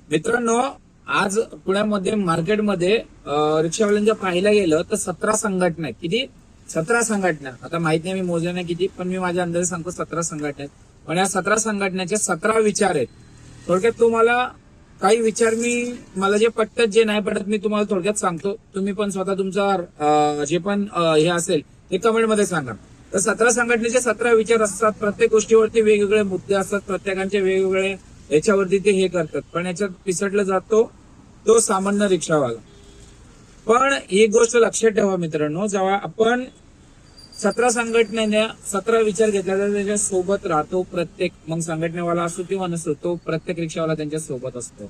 मित्रांनो, आज पुण्यामध्ये मार्केटमध्ये रिक्षावाल्यांच्या पाहायला गेलं तर 17 संघटना आहेत. किती? 17 संघटना. आता माहित नाही मी मोजल्या नाही किती, पण मी माझ्या अंदाजे सांगतो 17 संघटना आहेत. पण या 17 संघटनेचे 17 विचार आहेत. थोडक्यात तुम्हाला काही विचार मला जे पटतात जे नाही पटत मी तुम्हाला थोडक्यात सांगतो. तुम्ही पण स्वतः तुमचा जे पण हे असेल ते कमेंटमध्ये सांगा. तर 17 संघटनेचे 17 विचार असतात. प्रत्येक गोष्टीवरती वेगवेगळे मुद्दे असतात. प्रत्येकांचे वेगवेगळे याच्यावरती ते हे करतात. पण याच्यात पिसटला जातो तो सामान्य रिक्षावाला. पण एक गोष्ट लक्षात ठेवा मित्रांनो, जेव्हा आपण 17 संघटनेने 17 विचार घेतला तर त्याच्या सोबत राहतो प्रत्येक, मग संघटनेवाला असो किंवा नसो, तो प्रत्येक रिक्षावाला त्यांच्या सोबत असतो.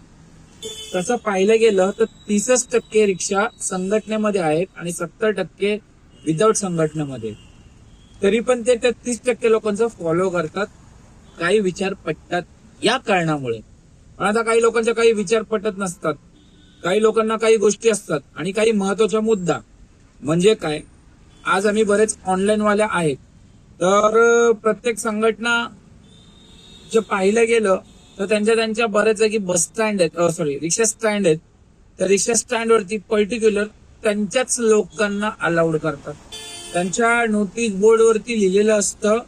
तसं पाहिलं गेलं तर 30% रिक्षा संघटनेमध्ये आहेत आणि 70% विदाऊट संघटनेमध्ये. तरी पण ते 30% लोकांचं फॉलो करतात. काही विचार पटतात या कारणामुळे. पण आता काही लोकांचे काही विचार पटत नसतात. काही लोकांना काही गोष्टी असतात आणि काही महत्वाचा मुद्दा म्हणजे काय, आज आम्ही बरेच ऑनलाईन वाल्या आहेत. तर प्रत्येक संघटना जे पाहिलं गेलं तर त्यांच्या बऱ्याच जागी बस स्टँड आहेत, रिक्षा स्टँड आहेत. त्या रिक्षा स्टँडवरती पर्टिक्युलर त्यांच्याच लोकांना अलाउड करतात. त्यांच्या नोटीस बोर्डवरती लिहिलेलं असतं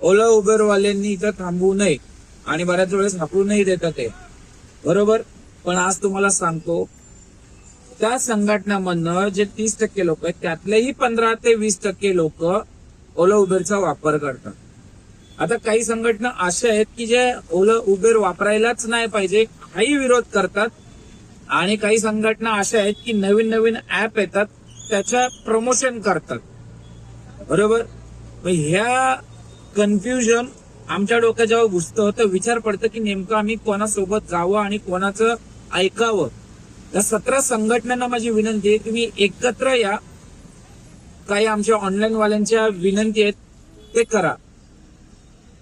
ओला उबेरवाल्यांनी इथं थांबवू नये आणि बऱ्याच वेळेस हाकलूनही देतात ते, बरोबर. पण आज तुम्हाला सांगतो त्या संघटनामधनं जे 30% लोक आहेत त्यातलेही 15 ते 20% लोक ओला उबेरचा वापर करतात. आता काही संघटना अशा आहेत की जे ओला उबेर वापरायलाच नाही पाहिजे हाही विरोध करतात. आणि काही संघटना अशा आहेत की नवीन नवीन ऍप येतात त्याच्या प्रमोशन करतात, बरोबर. ह्या कन्फ्युजन आमच्या डोक्यात जेव्हा घुसतं तर विचार पडतं की नेमकं आम्ही कोणासोबत जावं आणि कोणाचं ऐकावं. त्या 17 संघटनांना माझी विनंती आहे, तुम्ही एकत्र या. काही आमच्या ऑनलाईन वाल्यांच्या विनंती आहेत ते करा.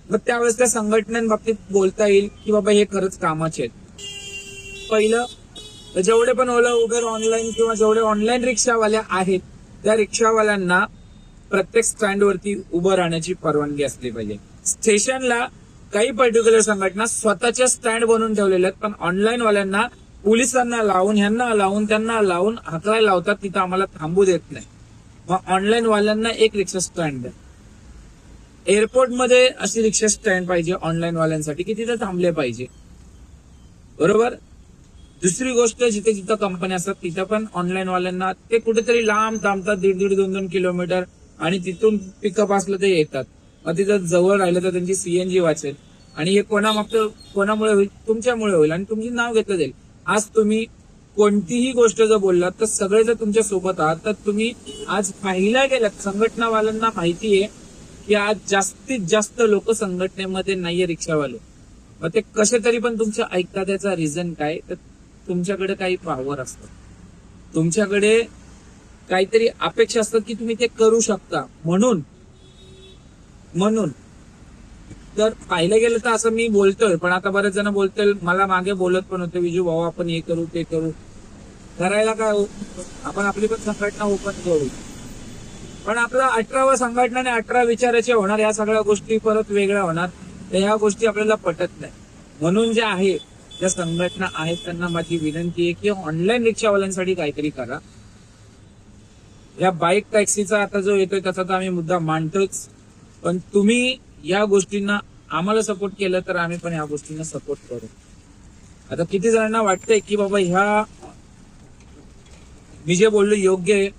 मग त्यावेळेस त्या संघटनांबाबतीत बोलता येईल की बाबा हे खरंच कामाचे आहेत. पहिलं, जेवढे पण ओला उबेर ऑनलाईन किंवा जेवढे ऑनलाईन रिक्षावाल्या आहेत त्या रिक्षावाल्यांना प्रत्येक स्टँडवरती उभं राहण्याची परवानगी असली पाहिजे. स्टेशनला काही पर्टिक्युलर संघटना स्वतःच्या स्टँड बनवून ठेवलेल्या आहेत, पण ऑनलाईन वाल्यांना पोलिसांना लावून, ह्यांना लावून, त्यांना लावून हाकलायला लावतात, तिथं आम्हाला थांबू देत नाही. मग ऑनलाईन वाल्यांना एक रिक्षा स्टँड द्या. एअरपोर्टमध्ये अशी रिक्षा स्टँड पाहिजे ऑनलाईन वाल्यांसाठी की तिथे थांबले पाहिजे, बरोबर. दुसरी गोष्ट, जिथे जिथं कंपन्या असतात तिथं पण ऑनलाईन वाल्यांना ते कुठेतरी लांब थांबतात, 1.5-2 किलोमीटर, आणि तिथून पिकअप असलं ते येतात. मग तिथं जवळ राहिलं तर त्यांची सीएनजी वाचेल. आणि हे कोणामुळे होईल? तुमच्यामुळे होईल आणि तुमचे नाव घेतलं जाईल. आज तुम्ही कोणतीही गोष्ट जर बोललात तर सगळे जर तुमच्या सोबत आहात तर तुम्ही आज पाहिला गेलात संघटनावाल्यांना माहिती आहे की आज जास्तीत जास्त लोक संघटनेमध्ये नाहीये रिक्षावाले. मग ते कसे तरी पण तुमच्या ऐकतात. त्याचा रिझन काय, तर तुमच्याकडे काही पॉवर असतं, तुमच्याकडे काहीतरी अपेक्षा असतात की तुम्ही ते करू शकता. म्हणून तर पाहिलं गेलं तर असं मी बोलतोय, पण आता बरेच जण बोलतील, मला मागे बोलत पण होते, विजू भाऊ आपण हे करू ते करू. करायला काय हो, आपण आपली पण संघटना ओपन करू. पण आपला 18 संघटनाने 18 विचाराचे होणार, या सगळ्या गोष्टी परत वेगळ्या होणार. तर ह्या गोष्टी आपल्याला पटत नाही. म्हणून जे आहे ज्या संघटना आहेत त्यांना माझी विनंती आहे की ऑनलाईन रिक्षावाल्यांसाठी काहीतरी करा. या बाईक टॅक्सीचा आता जो येतोय त्याचा तर आम्ही मुद्दा मांडतोच, पण तुम्ही या गोष्टींना आम्हाला सपोर्ट केलं तर आम्ही पण या गोष्टींना सपोर्ट करू. आता किती जणांना वाटतंय की बाबा ह्या मी जे बोललो योग्य आहे,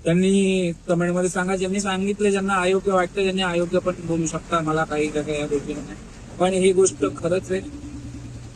त्यांनी कमेंटमध्ये सांगा. ज्यांनी सांगितलं, ज्यांना अयोग्य वाटतं त्यांनी अयोग्य पण बोलू शकता. मला काही या गोष्टी नाही, पण ही गोष्ट खरंच आहे.